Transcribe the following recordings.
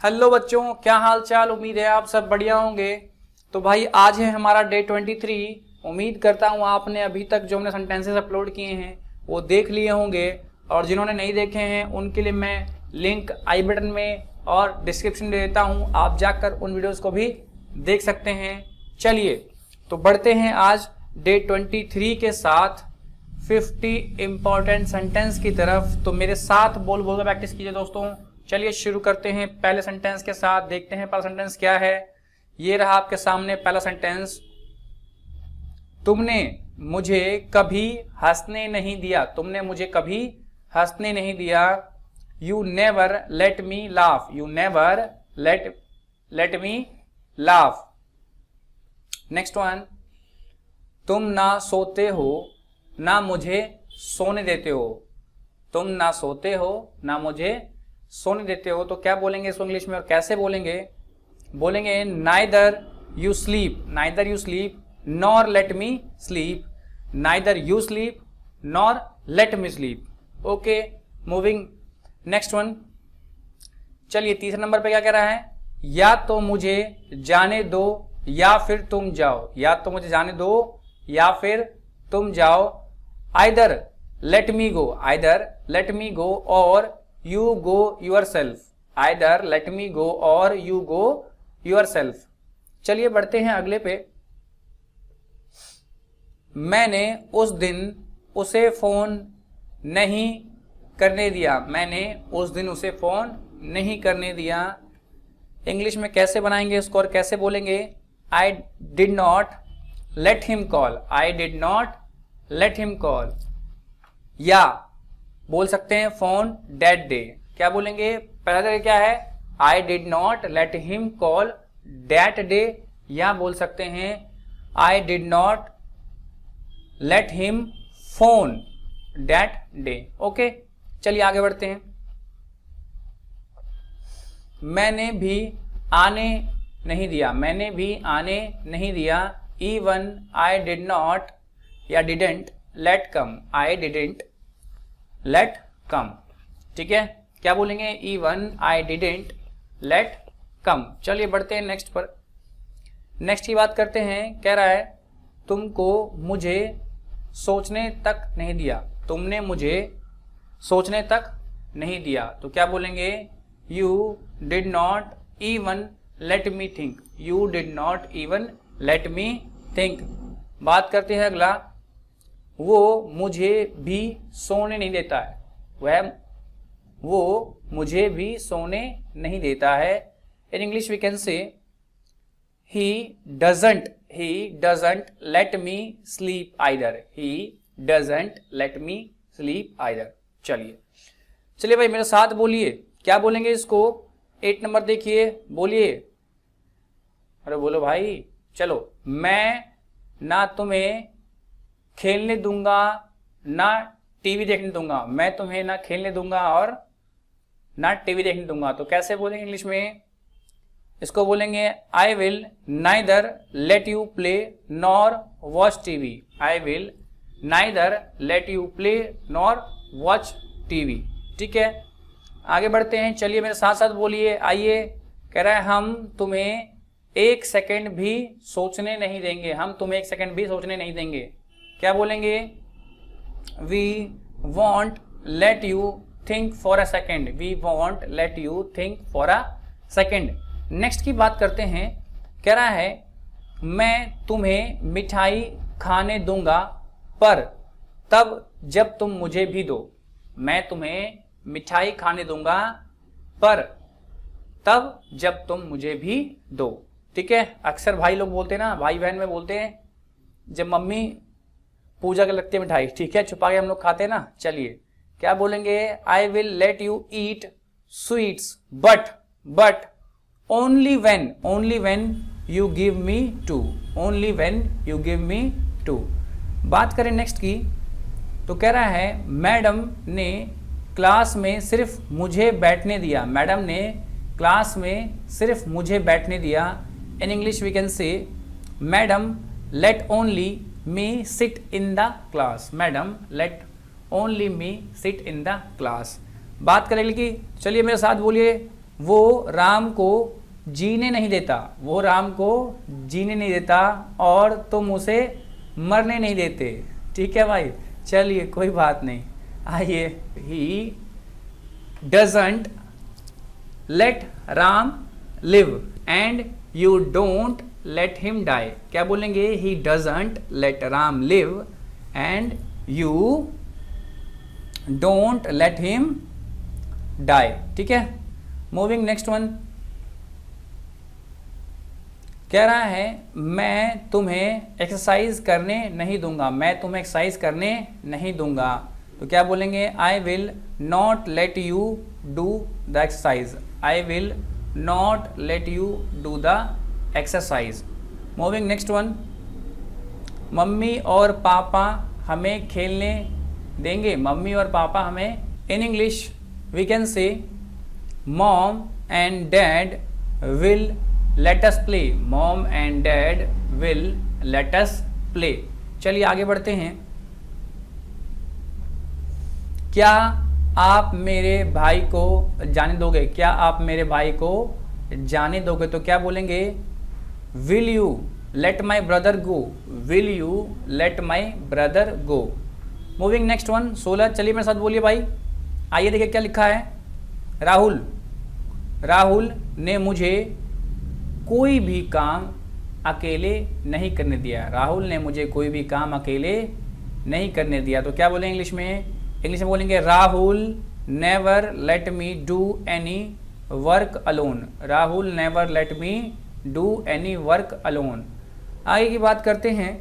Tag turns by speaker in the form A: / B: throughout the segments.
A: Hello बच्चों, क्या हाल चाल। उम्मीद है आप सब बढ़िया होंगे। तो भाई आज है हमारा डे 23। उम्मीद करता हूँ आपने अभी तक जो हमने सेंटेंसेस अपलोड किए हैं वो देख लिए होंगे, और जिन्होंने नहीं देखे हैं उनके लिए मैं लिंक आई बटन में और डिस्क्रिप्शन दे देता हूँ, आप जाकर उन वीडियोज़ को भी देख सकते हैं। चलिए तो बढ़ते हैं आज डे 23 के साथ 50 इंपॉर्टेंट सेंटेंस की तरफ। तो मेरे साथ बोल बोल कर प्रैक्टिस कीजिए दोस्तों। चलिए शुरू करते हैं पहले सेंटेंस के साथ। देखते हैं पहला सेंटेंस क्या है। ये रहा आपके सामने पहला सेंटेंस। तुमने मुझे कभी हंसने नहीं दिया। तुमने मुझे कभी हंसने नहीं दिया। You never let me laugh. You never let me laugh. Next one. तुम ना सोते हो ना मुझे सोने देते हो। तुम ना सोते हो ना मुझे सोने देते हो। तो क्या बोलेंगे इसको इंग्लिश में और कैसे बोलेंगे? बोलेंगे neither you sleep. Neither you sleep nor late me sleep. Neither you sleep nor late me sleep. Okay, moving next one. चलिए तीसरे नंबर पे क्या कह रहा है। या तो मुझे जाने दो या फिर तुम जाओ। या तो मुझे जाने दो या फिर तुम जाओ। Either let me go. Either let me go or you go yourself. Either let me go or you go your self. चलिए बढ़ते हैं अगले पे। मैंने उस दिन उसे फोन नहीं करने दिया। मैंने उस दिन उसे फोन नहीं करने दिया। इंग्लिश में कैसे बनाएंगे इसको और कैसे बोलेंगे? आई did not let him call. I did not let him call. या बोल सकते हैं फोन डेट डे। क्या बोलेंगे? पहला तरीका क्या है? I did not let him call that day. या बोल सकते हैं I did not let him phone that day. Okay, चलिए आगे बढ़ते हैं। मैंने भी आने नहीं दिया। मैंने भी आने नहीं दिया। इवन आई डिड नॉट या didn't let come. I didn't let come. ठीक है, क्या बोलेंगे? Even I didn't let come. चलिए बढ़ते हैं नेक्स्ट पर। नेक्स्ट की बात करते हैं। कह रहा है तुमको मुझे सोचने तक नहीं दिया। तुमने मुझे सोचने तक नहीं दिया। तो क्या बोलेंगे? You did not even let me think. You did not even let me think. बात करते हैं अगला। वो मुझे भी सोने नहीं देता है। वो मुझे भी सोने नहीं देता है। इन English we can say he doesn't let me sleep either. He doesn't let me sleep either. चलिए भाई मेरे साथ बोलिए। क्या बोलेंगे इसको? 8 नंबर देखिए, बोलिए। अरे बोलो भाई। चलो। मैं ना तुम्हें खेलने दूंगा ना टीवी देखने दूंगा। मैं तुम्हें ना खेलने दूंगा और ना टीवी देखने दूंगा। तो कैसे बोलेंगे इंग्लिश में? इसको बोलेंगे I will neither let you play nor watch TV. I will neither let you play nor watch TV. ठीक है, आगे बढ़ते हैं। चलिए मेरे साथ साथ बोलिए। आइए, कह रहा है हम तुम्हें 1 सेकेंड भी सोचने नहीं देंगे। हम तुम्हें 1 सेकेंड भी सोचने नहीं देंगे। क्या बोलेंगे? We won't let you think for a second. We won't let you think for a second. Next की बात करते हैं। कह रहा है मैं तुम्हें मिठाई खाने दूंगा पर तब जब तुम मुझे भी दो। मैं तुम्हें मिठाई खाने दूंगा पर तब जब तुम मुझे भी दो। ठीक है, अक्सर भाई लोग बोलते हैं ना, भाई बहन में बोलते हैं जब मम्मी पूजा के लगती है मिठाई, ठीक है, छुपा के हम लोग खाते हैं ना। चलिए क्या बोलेंगे? I will let you eat sweets but only when you give me too. Only when you give me too. बात करें नेक्स्ट की। तो कह रहा है मैडम ने क्लास में सिर्फ मुझे बैठने दिया। मैडम ने क्लास में सिर्फ मुझे बैठने दिया। In English we can say madam let only me sit in the class. Madam let only me sit in the class. बात करेंगे कि चलिए मेरे साथ बोलिए। वो राम को जीने नहीं देता, वो राम को जीने नहीं देता और तुम उसे मरने नहीं देते। ठीक है भाई, चलिए कोई बात नहीं। आइए, he doesn't let Ram live and you don't let him die. क्या बोलेंगे? He doesn't let Ram live and you don't let him die. ठीक है, मूविंग नेक्स्ट वन। कह रहा है मैं तुम्हें एक्सरसाइज करने नहीं दूंगा, मैं तुम्हें एक्सरसाइज करने नहीं दूंगा। तो क्या बोलेंगे? I will not let you do the exercise, I will not let you do the exercise. Moving next one. मम्मी और पापा हमें खेलने देंगे, मम्मी और पापा हमें, in English we can say mom and dad will let us play, mom and dad will let us play. चलिए आगे बढ़ते हैं। क्या आप मेरे भाई को जाने दोगे, क्या आप मेरे भाई को जाने दोगे? तो क्या बोलेंगे? Will you let my brother go, will you let my brother go. Moving next one 16। चलिए मेरे साथ बोलिए भाई। आइए देखिए क्या लिखा है। राहुल, राहुल ने मुझे कोई भी काम अकेले नहीं करने दिया, राहुल ने मुझे कोई भी काम अकेले नहीं करने दिया। तो क्या बोलेंगे इंग्लिश में? इंग्लिश में बोलेंगे Rahul never let me do any work alone, Rahul never let me do any work alone. आगे की बात करते हैं।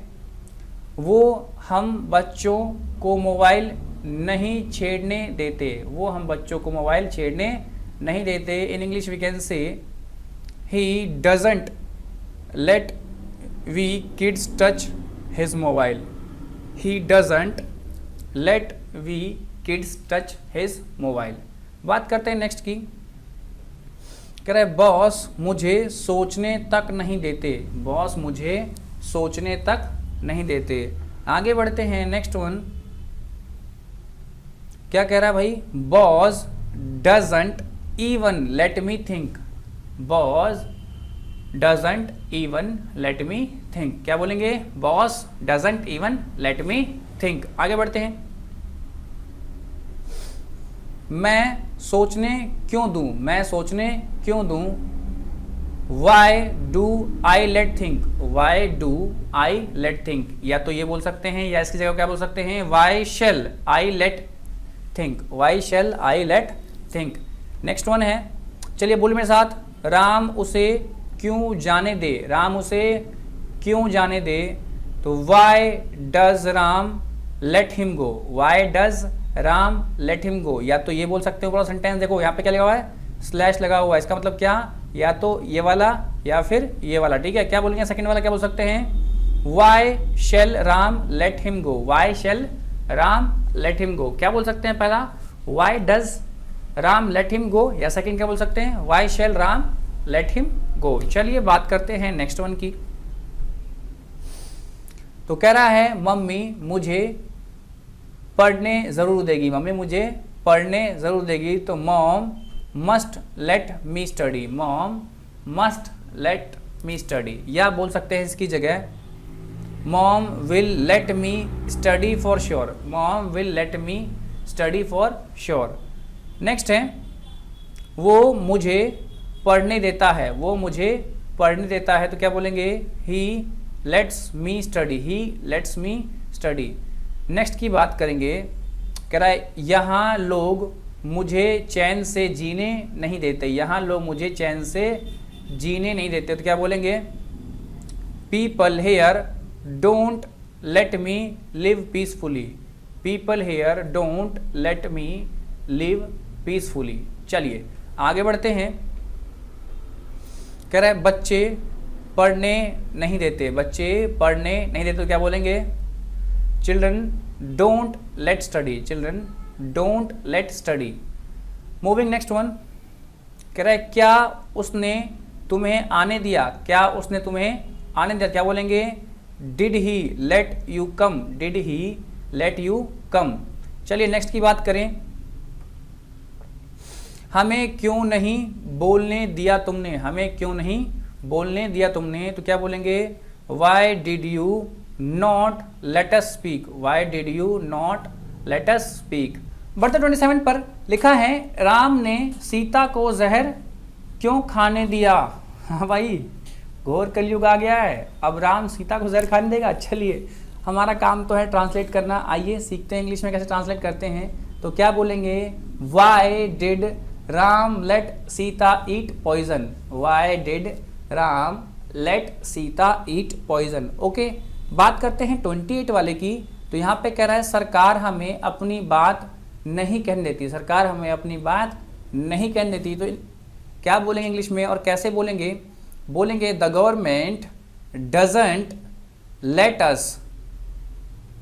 A: वो हम बच्चों को मोबाइल नहीं छेड़ने देते, वो हम बच्चों को मोबाइल छेड़ने नहीं देते। In English we can say he doesn't let we kids touch his mobile, he doesn't let we kids touch his mobile। बात करते हैं नेक्स्ट की। कह रहा है बॉस मुझे सोचने तक नहीं देते, बॉस मुझे सोचने तक नहीं देते। आगे बढ़ते हैं नेक्स्ट वन। क्या कह रहा है भाई? Boss doesn't even let me think, boss doesn't even let me think. क्या बोलेंगे? Boss doesn't even let me think. आगे बढ़ते हैं। मैं सोचने क्यों दूं, मैं सोचने क्यों दूं? Why do I let think, why do I let think. या तो ये बोल सकते हैं या इसकी जगह क्या बोल सकते हैं? Why shall I let think, why shall I let think. Next one है, चलिए बोलिए मेरे साथ। राम उसे क्यों जाने दे, राम उसे क्यों जाने दे? तो Y does Ram let him go, Y does Ram let him go. या तो ये बोल सकते हो पूरा सेंटेंस, देखो यहाँ पे क्या लगा हुआ है? स्लैश लगा हुआ है। इसका मतलब क्या? या तो ये वाला या फिर ये वाला। ठीक है, क्या बोलेंगे सेकंड वाला? क्या बोल सकते हैं? Why shall Ram let him go, why shall Ram let him go. क्या बोल सकते हैं? पहला why does Ram let him go, या सेकंड क्या बोल सकते हैं? Why shall Ram let him go. चलिए बात करते हैं नेक्स्ट वन की। तो कह रहा है मम्मी मुझे पढ़ने जरूर देगी, मम्मी मुझे पढ़ने जरूर देगी। तो mom must let me study, mom must let me study. या बोल सकते हैं इसकी जगह mom will let me study for sure, mom will let me study for sure. Next है वो मुझे पढ़ने देता है, वो मुझे पढ़ने देता है। तो क्या बोलेंगे? He lets me study, he lets me study. Next की बात करेंगे। कह रहा है यहाँ लोग मुझे चैन से जीने नहीं देते, यहाँ लोग मुझे चैन से जीने नहीं देते। तो क्या बोलेंगे? People here don't let me live peacefully, people here don't let me live peacefully. चलिए आगे बढ़ते हैं। कह रहा है बच्चे पढ़ने नहीं देते, बच्चे पढ़ने नहीं देते। तो क्या बोलेंगे? Children don't let study, children don't let study. Moving next one. कह रहा है क्या उसने तुम्हें आने दिया, क्या उसने तुम्हें आने दिया? क्या बोलेंगे? Did he let you come, did he let you come. चलिए नेक्स्ट की बात करें। हमें क्यों नहीं बोलने दिया तुमने, हमें क्यों नहीं बोलने दिया तुमने, तो क्या बोलेंगे why did you not let us speak, why did you not let us speak. बर्तन 27 पर लिखा है राम ने सीता को जहर क्यों खाने दिया। हाँ भाई, घोर कलयुग आ गया है, अब राम सीता को जहर खाने देगा। चलिए, हमारा काम तो है ट्रांसलेट करना, आइए सीखते हैं इंग्लिश में कैसे ट्रांसलेट करते हैं। तो क्या बोलेंगे, why did Ram let Sita eat poison, why did Ram let Sita eat poison. Okay, बात करते हैं 28 वाले की। तो यहाँ पे कह रहा है सरकार हमें अपनी बात नहीं कहने देती, सरकार हमें अपनी बात नहीं कहने देती। तो क्या बोलेंगे इंग्लिश में और कैसे बोलेंगे, बोलेंगे the government doesn't let us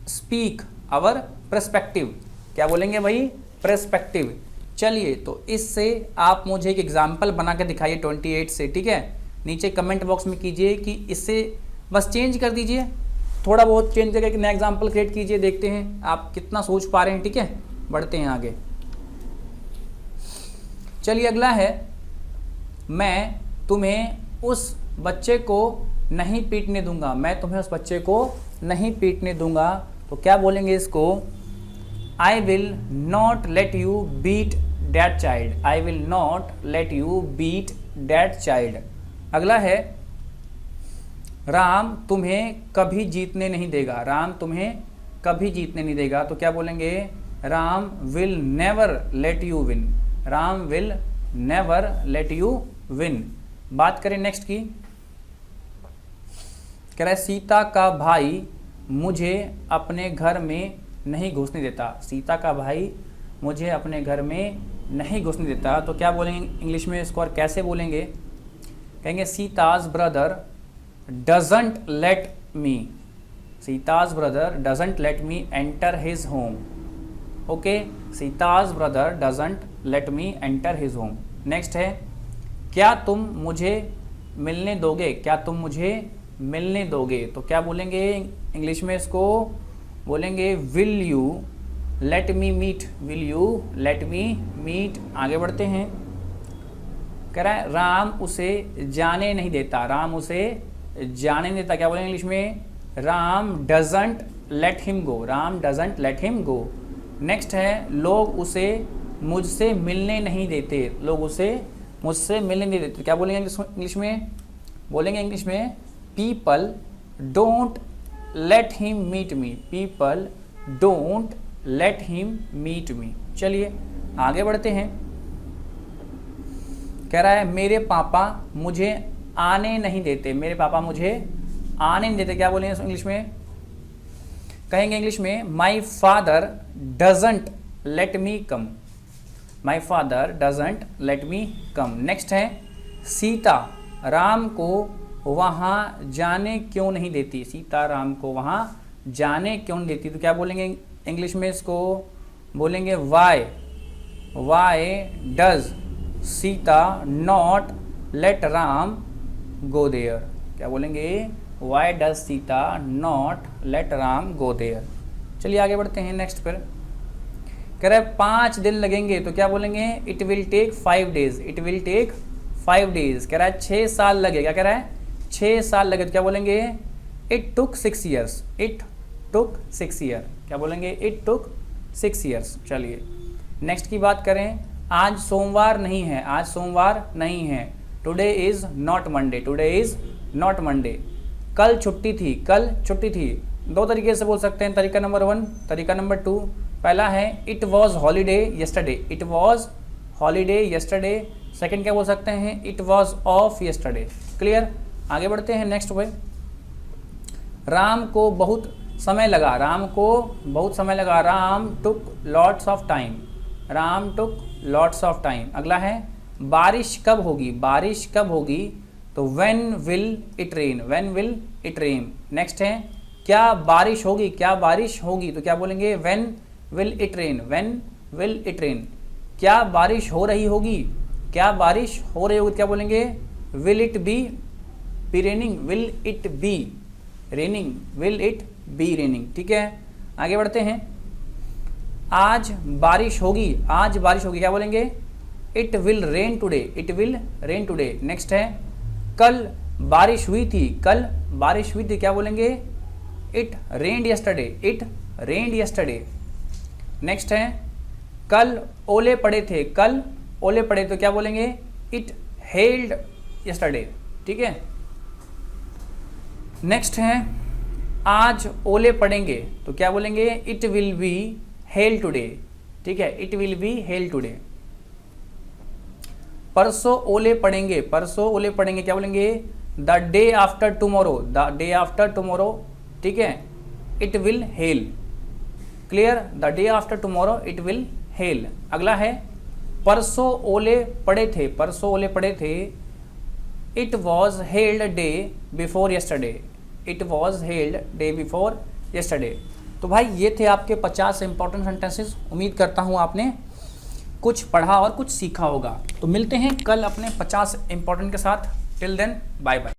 A: speak our perspective. क्या बोलेंगे भाई, पर्सपेक्टिव। चलिए, तो इससे आप मुझे एक एग्जाम्पल बना के दिखाइए 28 से, ठीक है। नीचे कमेंट बॉक्स में कीजिए कि इससे बस चेंज कर दीजिए, थोड़ा बहुत चेंज करके एक नया एग्जाम्पल क्रिएट कीजिए, देखते हैं आप कितना सोच पा रहे हैं, ठीक है। बढ़ते हैं आगे। चलिए, अगला है मैं तुम्हें उस बच्चे को नहीं पीटने दूंगा, मैं तुम्हें उस बच्चे को नहीं पीटने दूंगा। तो क्या बोलेंगे इसको, I will not let you beat that child, I will not let you beat that child. अगला है राम तुम्हें कभी जीतने नहीं देगा, राम तुम्हें कभी जीतने नहीं देगा। तो क्या बोलेंगे, Ram will never let you win, Ram will never let you win. बात करें नेक्स्ट की, कह रहा है सीता का भाई मुझे अपने घर में नहीं घुसने देता, सीता का भाई मुझे अपने घर में नहीं घुसने देता। तो क्या बोलेंगे इंग्लिश में इसको और कैसे बोलेंगे, कहेंगे Sita's brother doesn't let me, Sita's brother doesn't let me enter his home. Okay, Sita's brother doesn't let me enter his home. Next है क्या तुम मुझे मिलने दोगे, क्या तुम मुझे मिलने दोगे। तो क्या बोलेंगे इंग्लिश में इसको, बोलेंगे will you let me meet, will you let me meet. आगे बढ़ते हैं, कह रहा है राम उसे जाने नहीं देता, राम उसे जाने नहीं देता। क्या बोलेंगे इंग्लिश में, Ram doesn't late him go, Ram doesn't late him go. Next है लोग उसे मुझसे मिलने नहीं देते, लोग उसे मुझसे मिलने नहीं देते। क्या बोलेंगे इंग्लिश में, बोलेंगे इंग्लिश में people don't let him meet me, people don't let him meet me. चलिए आगे बढ़ते हैं, कह रहा है मेरे पापा मुझे आने नहीं देते, मेरे पापा मुझे आने नहीं देते। क्या बोलेंगे इंग्लिश में, कहेंगे इंग्लिश में my father doesn't let me come, my father doesn't let me come. Next है सीता राम को वहाँ जाने क्यों नहीं देती, सीता राम को वहाँ जाने क्यों नहीं देती। तो क्या बोलेंगे इंग्लिश में इसको, बोलेंगे why, why does Sita not let Ram go there. क्या बोलेंगे, why does Sita not let Ram go there. चलिए आगे बढ़ते हैं नेक्स्ट पर, कह रहा है 5 दिन लगेंगे। तो क्या बोलेंगे, it will take 5 days, it will take 5 days. कह रहा है 6 साल लगे, क्या कह रहा है 6 साल लगे। तो क्या बोलेंगे, it took 6 years, it took 6 year. क्या बोलेंगे, इट टुक 6 ईयर्स। चलिए नेक्स्ट की बात करें, आज सोमवार नहीं है, आज सोमवार नहीं है। Today is not Monday, today is not Monday. कल छुट्टी थी, कल छुट्टी थी। 2 तरीके से बोल सकते हैं, तरीका नंबर 1, तरीका नंबर 2। पहला है it was holiday yesterday, it was holiday yesterday. Second क्या बोल सकते हैं, it was of yesterday. Clear, आगे बढ़ते हैं नेक्स्ट पे। राम को बहुत समय लगा, राम को बहुत समय लगा। Ram took lots of time, Ram took lots of time. अगला है बारिश कब होगी, बारिश कब होगी। तो when will it rain, when will it rain. Next है क्या बारिश होगी, क्या बारिश होगी। तो क्या बोलेंगे, when will it rain, when will it rain. क्या बारिश हो रही होगी, क्या बारिश हो रही होगी। क्या बोलेंगे, will it be raining, will it be raining, will it be raining. ठीक है, आगे बढ़ते हैं। आज बारिश होगी, आज बारिश होगी। क्या बोलेंगे, it will rain today, it will rain today. Next है कल बारिश हुई थी, कल बारिश हुई थी, क्या बोलेंगे? It rained yesterday, it rained yesterday. Next है कल ओले पड़े थे, कल ओले पड़े तो क्या बोलेंगे? इट हेल्ड यस्टरडे, ठीक है। नेक्स्ट है आज ओले पड़ेंगे तो क्या बोलेंगे? It will be hello today, ठीक है, it will be hello today. परसों ओले पड़ेंगे, परसों ओले पड़ेंगे, क्या बोलेंगे? The day after tomorrow, the day after tomorrow, ठीक है, it will hello. Clear? The day after tomorrow it will hello. अगला है परसों ओले पड़े थे, परसों ओले पड़े थे, it was held day before yesterday, it was held day before yesterday. तो भाई ये थे आपके 50 इंपॉर्टेंट सेंटेंसेस। उम्मीद करता हूँ आपने कुछ पढ़ा और कुछ सीखा होगा। तो मिलते हैं कल अपने 50 इंपॉर्टेंट के साथ। Till then bye bye.